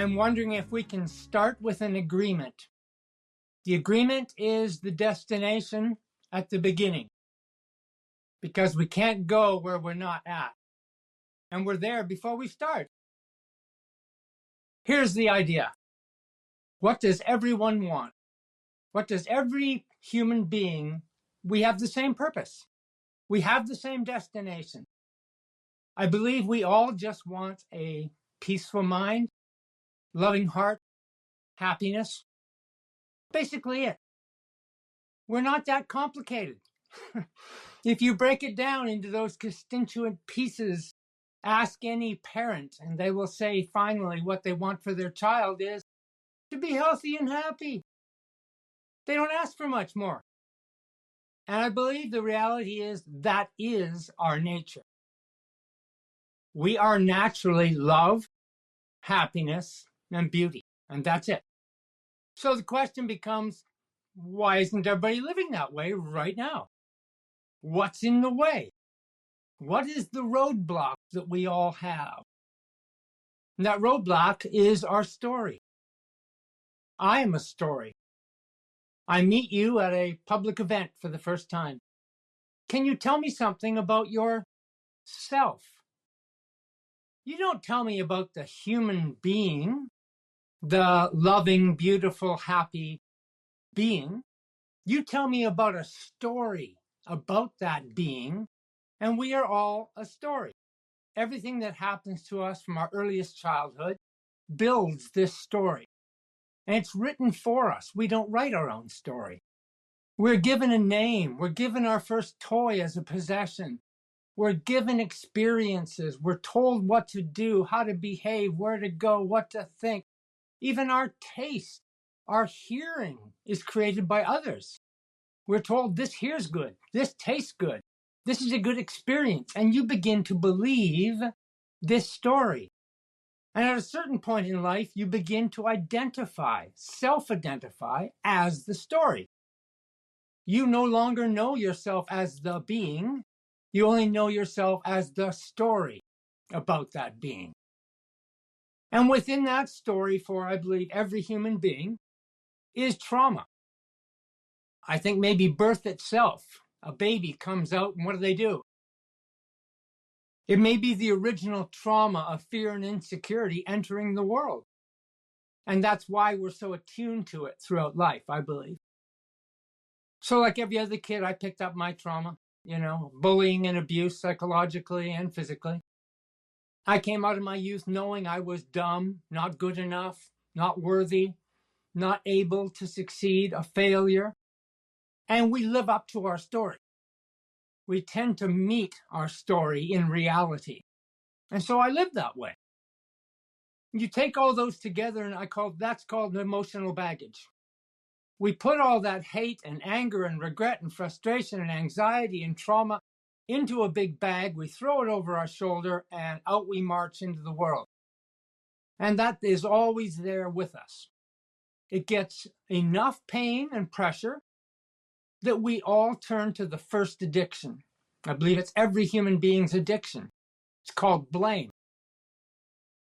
I'm wondering if we can start with an agreement. The agreement is the destination at the beginning, because we can't go where we're not at. And we're there before we start. Here's the idea. What does everyone want? What does every human being? We have the same purpose. We have the same destination. I believe we all just want a peaceful mind, loving heart, happiness. Basically it. We're not that complicated. If you break it down into those constituent pieces, ask any parent and they will say finally what they want for their child is to be healthy and happy. They don't ask for much more. And I believe the reality is that is our nature. We are naturally love, happiness, and beauty. And that's it. So the question becomes, why isn't everybody living that way right now? What's in the way? What is the roadblock that we all have? And that roadblock is our story. I am a story. I meet you at a public event for the first time. Can you tell me something about yourself? You don't tell me about the human being, the loving, beautiful, happy being. You tell me about a story about that being, and we are all a story. Everything that happens to us from our earliest childhood builds this story. And it's written for us. We don't write our own story. We're given a name. We're given our first toy as a possession. We're given experiences. We're told what to do, how to behave, where to go, what to think. Even our taste, our hearing is created by others. We're told this here's good, this tastes good, this is a good experience. And you begin to believe this story. And at a certain point in life, you begin to identify, self-identify as the story. You no longer know yourself as the being. You only know yourself as the story about that being. And within that story, for I believe every human being, is trauma. I think maybe birth itself. A baby comes out, and what do? It may be the original trauma of fear and insecurity entering the world. And that's why we're so attuned to it throughout life, I believe. So like every other kid, I picked up my trauma, bullying and abuse psychologically and physically. I came out of my youth knowing I was dumb, not good enough, not worthy, not able to succeed, a failure. And we live up to our story. We tend to meet our story in reality. And so I live that way. You take all those together and that's called emotional baggage. We put all that hate and anger and regret and frustration and anxiety and trauma into a big bag. We throw it over our shoulder and out we march into the world. And that is always there with us. It gets enough pain and pressure that we all turn to the first addiction. I believe it's every human being's addiction. It's called blame.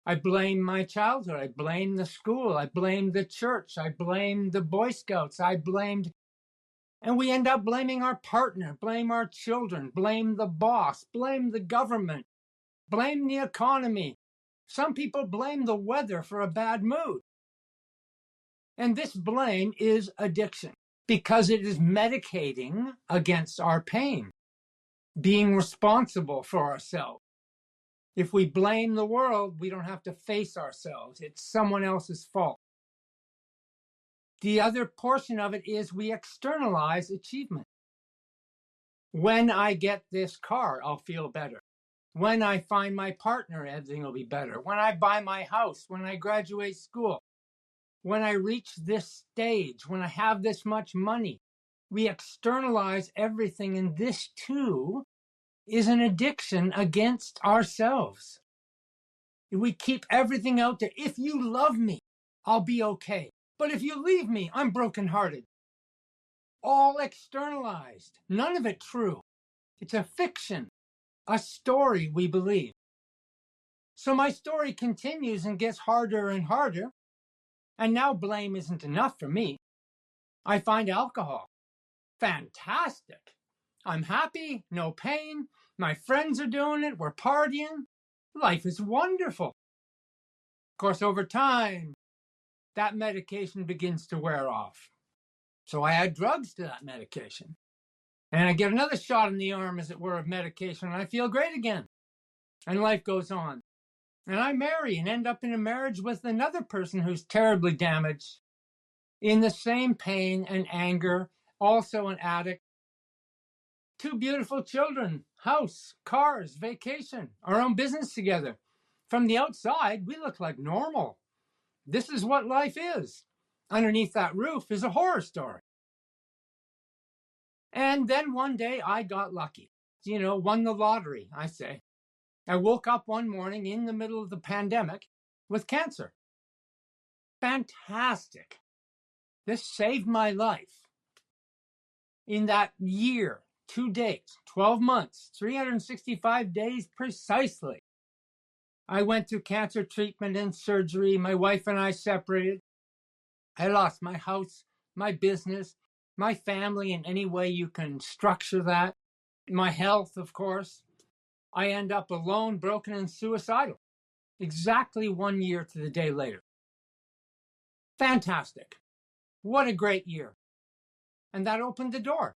I blame my childhood. I blame the school. I blame the church. I blame the Boy Scouts. And we end up blaming our partner, blame our children, blame the boss, blame the government, blame the economy. Some people blame the weather for a bad mood. And this blame is addiction because it is medicating against our pain, being responsible for ourselves. If we blame the world, we don't have to face ourselves. It's someone else's fault. The other portion of it is we externalize achievement. When I get this car, I'll feel better. When I find my partner, everything will be better. When I buy my house, when I graduate school, when I reach this stage, when I have this much money, we externalize everything. And this too is an addiction against ourselves. We keep everything out there. If you love me, I'll be okay. But if you leave me, I'm brokenhearted. All externalized. None of it true. It's a fiction, a story we believe. So my story continues and gets harder and harder. And now blame isn't enough for me. I find alcohol fantastic. I'm happy, no pain. My friends are doing it. We're partying. Life is wonderful. Of course, over time, that medication begins to wear off. So I add drugs to that medication. And I get another shot in the arm, as it were, of medication, and I feel great again. And life goes on. And I marry and end up in a marriage with another person who's terribly damaged, in the same pain and anger, also an addict. 2 beautiful children, house, cars, vacation, our own business together. From the outside, we look like normal. This is what life is. Underneath that roof is a horror story. And then one day I got lucky. Won the lottery, I say. I woke up one morning in the middle of the pandemic with cancer. Fantastic. This saved my life. In that year, 2 days, 12 months, 365 days precisely, I went through cancer treatment and surgery. My wife and I separated. I lost my house, my business, my family in any way you can structure that. My health, of course. I end up alone, broken, and suicidal. Exactly 1 year to the day later. Fantastic. What a great year. And that opened the door.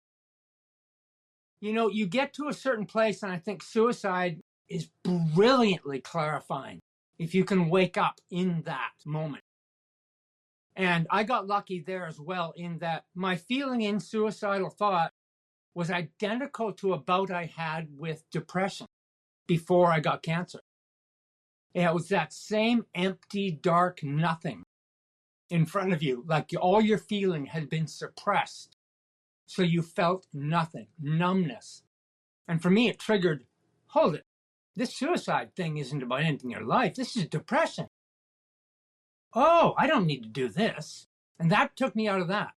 You get to a certain place, and I think suicide is brilliantly clarifying if you can wake up in that moment. And I got lucky there as well, in that my feeling in suicidal thought was identical to a bout I had with depression before I got cancer. It was that same empty, dark nothing in front of you, like all your feeling had been suppressed. So you felt nothing, numbness. And for me, it triggered, hold it, this suicide thing isn't about ending your life. This is depression. Oh, I don't need to do this. And that took me out of that.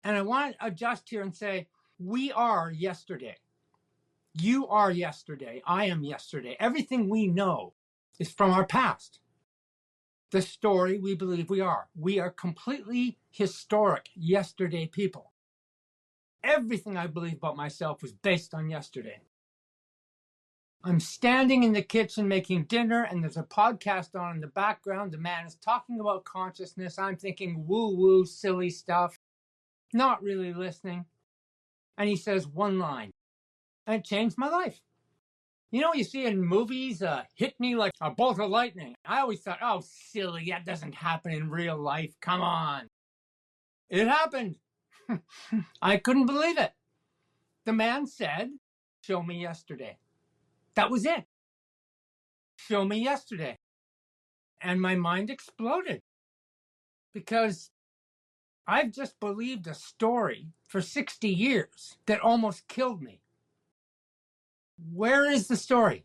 And I want to adjust here and say, we are yesterday. You are yesterday. I am yesterday. Everything we know is from our past. The story we believe we are. We are completely historic yesterday people. Everything I believe about myself was based on yesterday. I'm standing in the kitchen making dinner, and there's a podcast on in the background. The man is talking about consciousness. I'm thinking woo-woo, silly stuff, not really listening. And he says one line, and it changed my life. You see in movies, hit me like a bolt of lightning. I always thought, oh, silly, that doesn't happen in real life. Come on. It happened. I couldn't believe it. The man said, show me yesterday. That was it. Show me yesterday. And my mind exploded, because I've just believed a story for 60 years that almost killed me. Where is the story?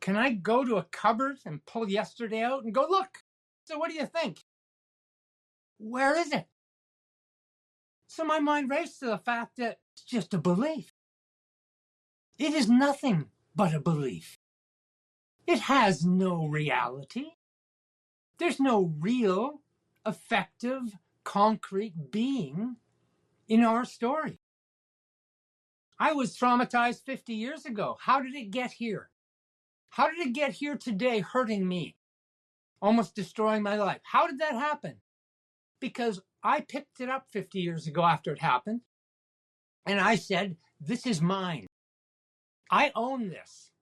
Can I go to a cupboard and pull yesterday out and go, look? So what do you think? Where is it? So my mind raced to the fact that it's just a belief. It is nothing but a belief. It has no reality. There's no real, effective, concrete being in our story. I was traumatized 50 years ago. How did it get here? How did it get here today, hurting me, almost destroying my life? How did that happen? Because I picked it up 50 years ago after it happened, and I said, this is mine. I own this.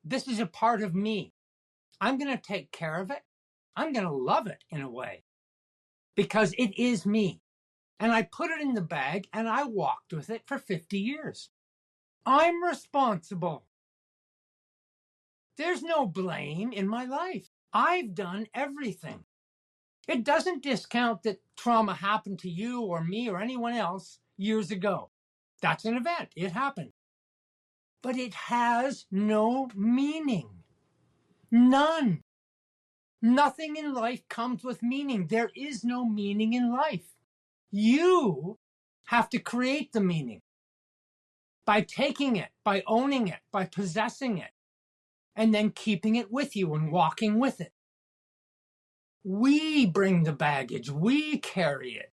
This is a part of me. I'm going to take care of it. I'm going to love it in a way, because it is me. And I put it in the bag, and I walked with it for 50 years. I'm responsible. There's no blame in my life. I've done everything. It doesn't discount that trauma happened to you or me or anyone else years ago. That's an event. It happened. But it has no meaning. None. Nothing in life comes with meaning. There is no meaning in life. You have to create the meaning by taking it, by owning it, by possessing it. and then keeping it with you and walking with it. We bring the baggage. We carry it.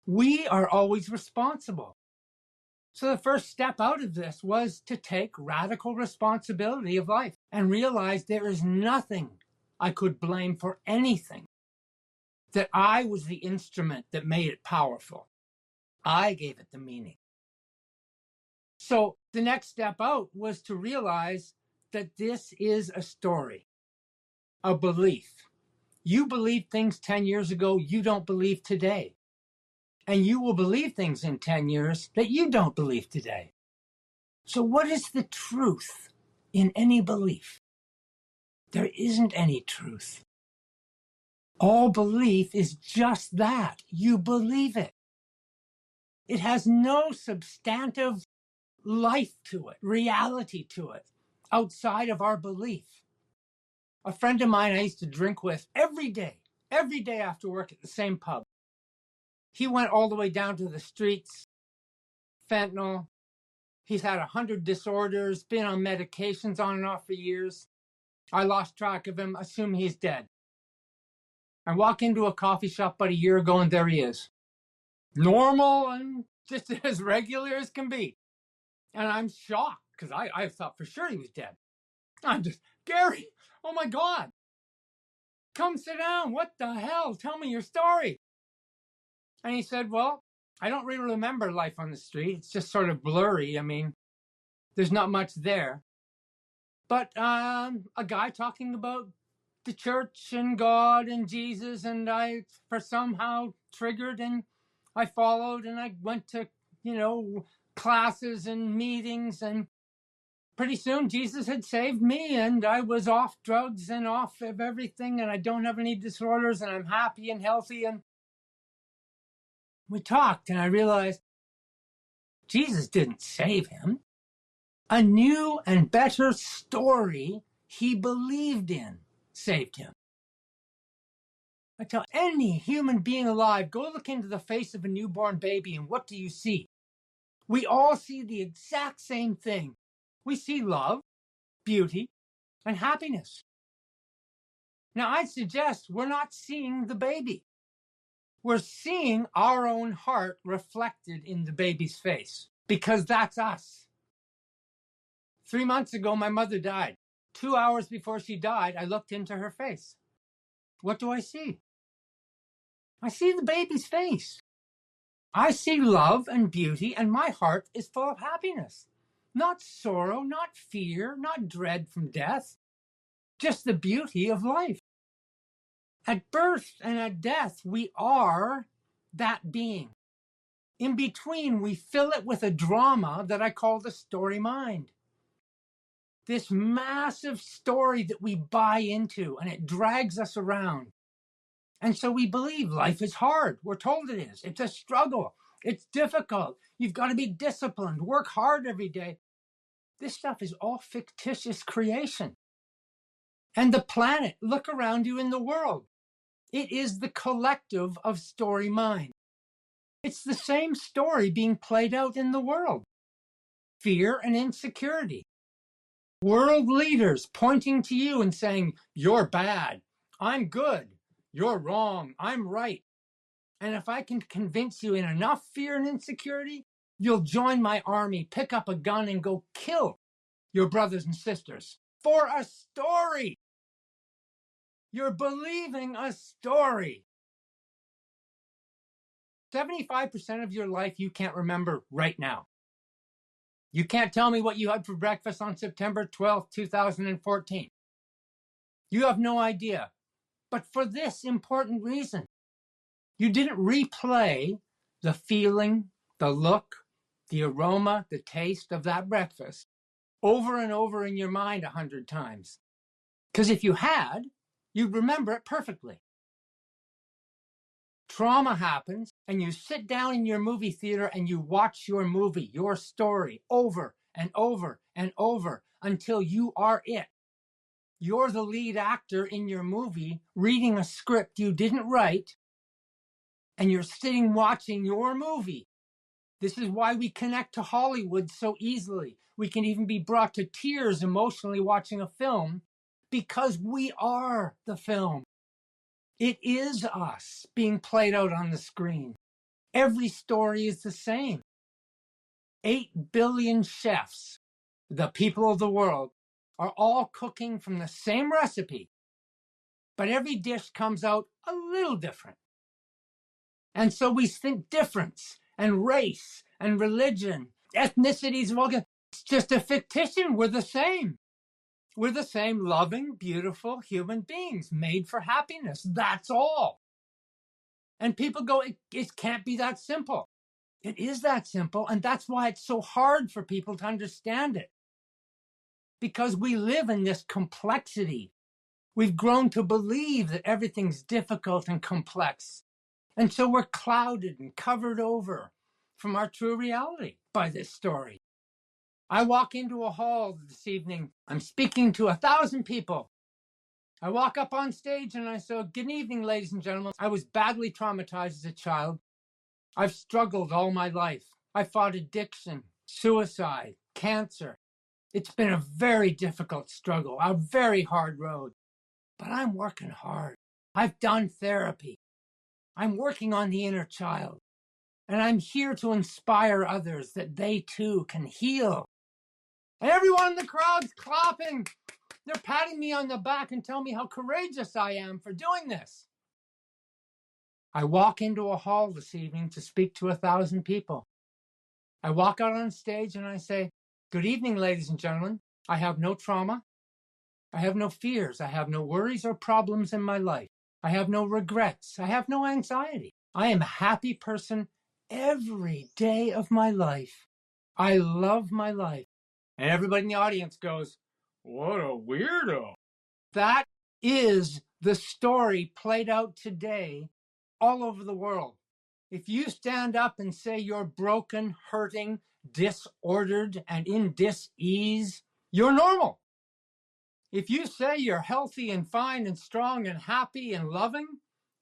We are always responsible. So the first step out of this was to take radical responsibility of life and realize there is nothing I could blame for anything, that I was the instrument that made it powerful. I gave it the meaning. So the next step out was to realize that this is a story, a belief. You believed things 10 years ago you don't believe today. And you will believe things in 10 years that you don't believe today. So what is the truth in any belief? There isn't any truth. All belief is just that. You believe it. It has no substantive life to it, reality to it, outside of our belief. A friend of mine I used to drink with every day after work at the same pub. He went all the way down to the streets, fentanyl. He's had 100 disorders, been on medications on and off for years. I lost track of him, assume he's dead. I walk into a coffee shop about a year ago and there he is. Normal and just as regular as can be. And I'm shocked because I thought for sure he was dead. I'm just, Gary, oh my God. Come sit down. What the hell? Tell me your story. And he said, well, I don't really remember life on the street. It's just sort of blurry. I mean, there's not much there. But a guy talking about the church and God and Jesus, and I for somehow triggered and I followed and I went to, classes and meetings, and pretty soon Jesus had saved me and I was off drugs and off of everything and I don't have any disorders and I'm happy and healthy. And we talked and I realized Jesus didn't save him. A new and better story he believed in saved him. I tell any human being alive, go look into the face of a newborn baby and what do you see? We all see the exact same thing. We see love, beauty, and happiness. Now, I suggest we're not seeing the baby. We're seeing our own heart reflected in the baby's face because that's us. 3 months ago, my mother died. 2 hours before she died, I looked into her face. What do I see? I see the baby's face. I see love and beauty, and my heart is full of happiness. Not sorrow, not fear, not dread from death, just the beauty of life. At birth and at death, we are that being. In between, we fill it with a drama that I call the story mind. This massive story that we buy into, and it drags us around. And so we believe life is hard. We're told it is. It's a struggle. It's difficult. You've got to be disciplined, work hard every day. This stuff is all fictitious creation. And the planet, look around you in the world. It is the collective of story mind. It's the same story being played out in the world. Fear and insecurity. World leaders pointing to you and saying, you're bad, I'm good, you're wrong, I'm right. And if I can convince you in enough fear and insecurity, you'll join my army, pick up a gun and go kill your brothers and sisters for a story. You're believing a story. 75% of your life you can't remember right now. You can't tell me what you had for breakfast on September 12th, 2014. You have no idea. But for this important reason, you didn't replay the feeling, the look, the aroma, the taste of that breakfast over and over in your mind 100 times. Because if you had, you'd remember it perfectly. Trauma happens and you sit down in your movie theater and you watch your movie, your story, over and over and over until you are it. You're the lead actor in your movie reading a script you didn't write, and you're sitting watching your movie. This is why we connect to Hollywood so easily. We can even be brought to tears emotionally watching a film because we are the film. It is us being played out on the screen. Every story is the same. 8 billion chefs, the people of the world, are all cooking from the same recipe, but every dish comes out a little different. And so we think difference and race and religion, ethnicities, it's just a fictitious. We're the same. We're the same loving, beautiful human beings made for happiness. That's all. And people go, it can't be that simple. It is that simple. And that's why it's so hard for people to understand it. Because we live in this complexity. We've grown to believe that everything's difficult and complex. And so we're clouded and covered over from our true reality by this story. I walk into a hall this evening. I'm speaking to 1,000 people. I walk up on stage and I say, good evening, ladies and gentlemen. I was badly traumatized as a child. I've struggled all my life. I fought addiction, suicide, cancer. It's been a very difficult struggle, a very hard road. But I'm working hard. I've done therapy. I'm working on the inner child. And I'm here to inspire others that they too can heal. And everyone in the crowd's clapping. They're patting me on the back and telling me how courageous I am for doing this. I walk into a hall this evening to speak to 1,000 people. I walk out on stage and I say, good evening, ladies and gentlemen. I have no trauma. I have no fears. I have no worries or problems in my life. I have no regrets. I have no anxiety. I am a happy person every day of my life. I love my life. And everybody in the audience goes, what a weirdo. That is the story played out today all over the world. If you stand up and say you're broken, hurting, disordered, and in dis-ease, you're normal. If you say you're healthy and fine and strong and happy and loving,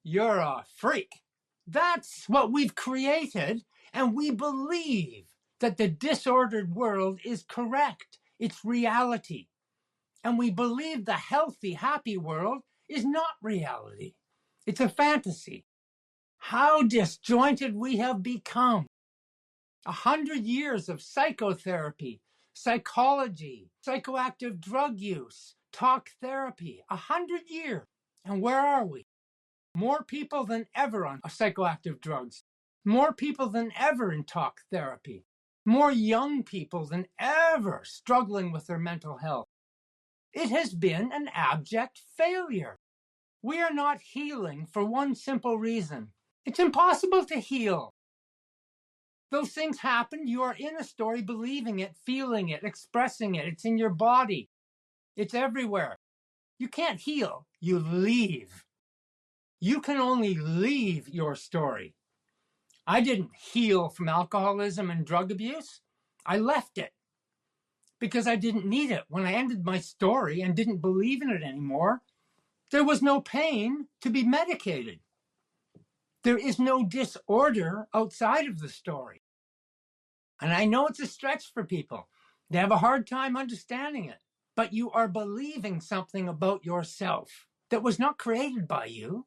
you're a freak. That's what we've created, and we believe that the disordered world is correct. It's reality. And we believe the healthy, happy world is not reality. It's a fantasy. How disjointed we have become. 100 years of psychotherapy, psychology, psychoactive drug use, talk therapy, 100 years. And where are we? More people than ever on psychoactive drugs, more people than ever in talk therapy, more young people than ever struggling with their mental health. It has been an abject failure. We are not healing for one simple reason. It's impossible to heal. Those things happen. You are in a story, believing it, feeling it, expressing it. It's in your body. It's everywhere. You can't heal. You leave. You can only leave your story. I didn't heal from alcoholism and drug abuse. I left it because I didn't need it. When I ended my story and didn't believe in it anymore, there was no pain to be medicated. There is no disorder outside of the story. And I know it's a stretch for people. They have a hard time understanding it. But you are believing something about yourself that was not created by you.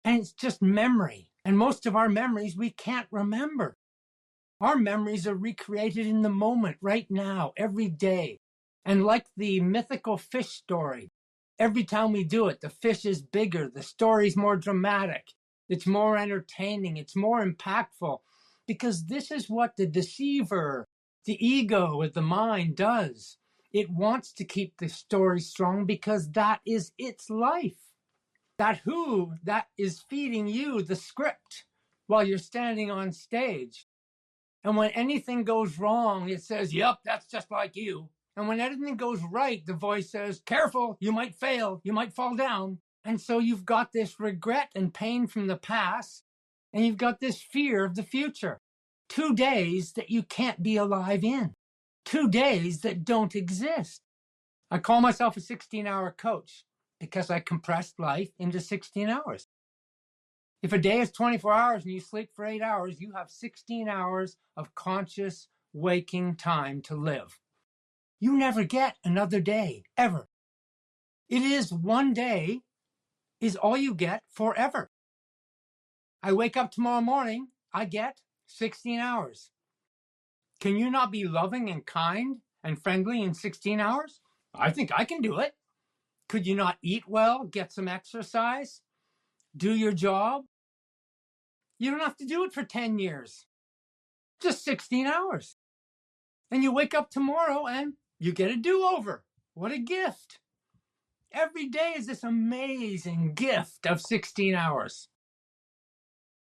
And it's just memory. And most of our memories we can't remember. Our memories are recreated in the moment, right now, every day. And like the mythical fish story, every time we do it, the fish is bigger, the story's more dramatic, it's more entertaining, it's more impactful. Because this is what the deceiver, the ego with the mind does. It wants to keep the story strong because that is its life. That is feeding you the script while you're standing on stage. And when anything goes wrong, it says, yep, that's just like you. And when anything goes right, the voice says, careful, you might fail, you might fall down. And so you've got this regret and pain from the past, and you've got this fear of the future. 2 days that you can't be alive in. 2 days that don't exist. I call myself a 16-hour coach because I compressed life into 16 hours. If a day is 24 hours and you sleep for 8 hours, you have 16 hours of conscious waking time to live. You never get another day, ever. It is one day is all you get forever. I wake up tomorrow morning, I get 16 hours. Can you not be loving and kind and friendly in 16 hours? I think I can do it. Could you not eat well, get some exercise, do your job? You don't have to do it for 10 years, just 16 hours. And you wake up tomorrow and you get a do-over. What a gift. Every day is this amazing gift of 16 hours.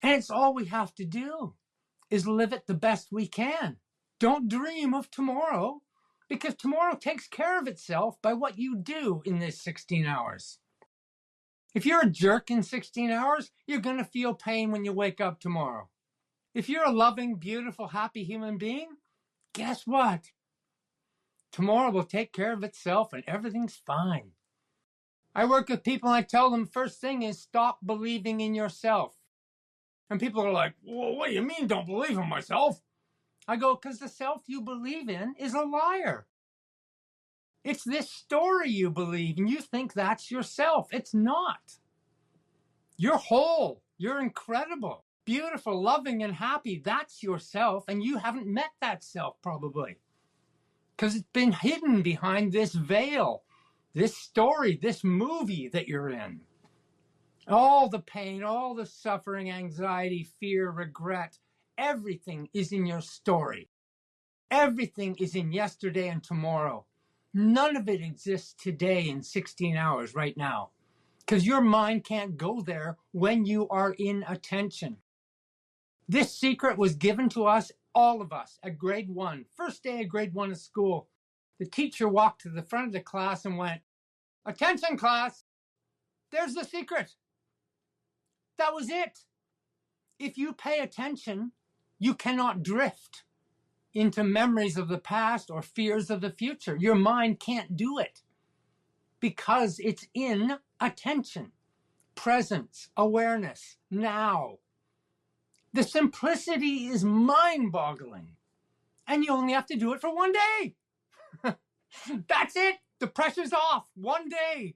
And it's all we have to do is live it the best we can. Don't dream of tomorrow, because tomorrow takes care of itself by what you do in this 16 hours. If you're a jerk in 16 hours, you're going to feel pain when you wake up tomorrow. If you're a loving, beautiful, happy human being, guess what? Tomorrow will take care of itself and everything's fine. I work with people and I tell them first thing is stop believing in yourself. And people are like, well, what do you mean don't believe in myself? I go, because the self you believe in is a liar. It's this story you believe and you think that's yourself. It's not. You're whole. You're incredible, beautiful, loving, and happy. That's yourself, and you haven't met that self probably because it's been hidden behind this veil, this story, this movie that you're in. All the pain, all the suffering, anxiety, fear, regret, everything is in your story. Everything is in yesterday and tomorrow. None of it exists today in 16 hours right now, because your mind can't go there when you are in attention. This secret was given to us, all of us, at grade 1. First day of grade 1 of school. The teacher walked to the front of the class and went, "Attention, class, there's the secret." That was it. If you pay attention, you cannot drift into memories of the past or fears of the future. Your mind can't do it because it's in attention, presence, awareness, now. The simplicity is mind-boggling, and you only have to do it for one day. That's it. The pressure's off. One day.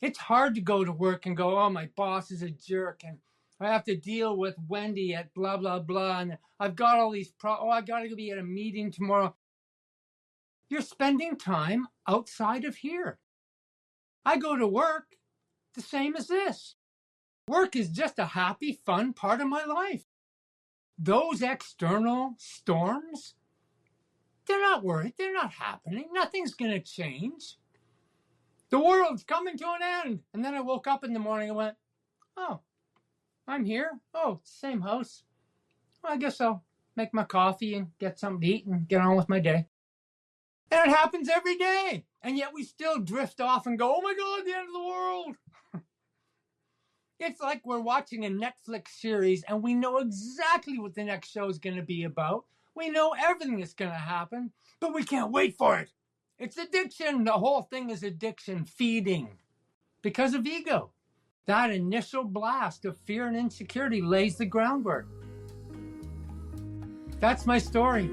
It's hard to go to work and go, oh, my boss is a jerk, and I have to deal with Wendy at blah, blah, blah, and I've got all these I got to be at a meeting tomorrow. You're spending time outside of here. I go to work the same as this. Work is just a happy, fun part of my life. Those external storms, they're not worried. They're not happening. Nothing's going to change. The world's coming to an end. And then I woke up in the morning and went, oh, I'm here. Oh, same house. Well, I guess I'll make my coffee and get something to eat and get on with my day. And it happens every day. And yet we still drift off and go, oh my God, the end of the world. It's like we're watching a Netflix series and we know exactly what the next show is going to be about. We know everything that's going to happen, but we can't wait for it. It's addiction. The whole thing is addiction, feeding, because of ego. That initial blast of fear and insecurity lays the groundwork. That's my story.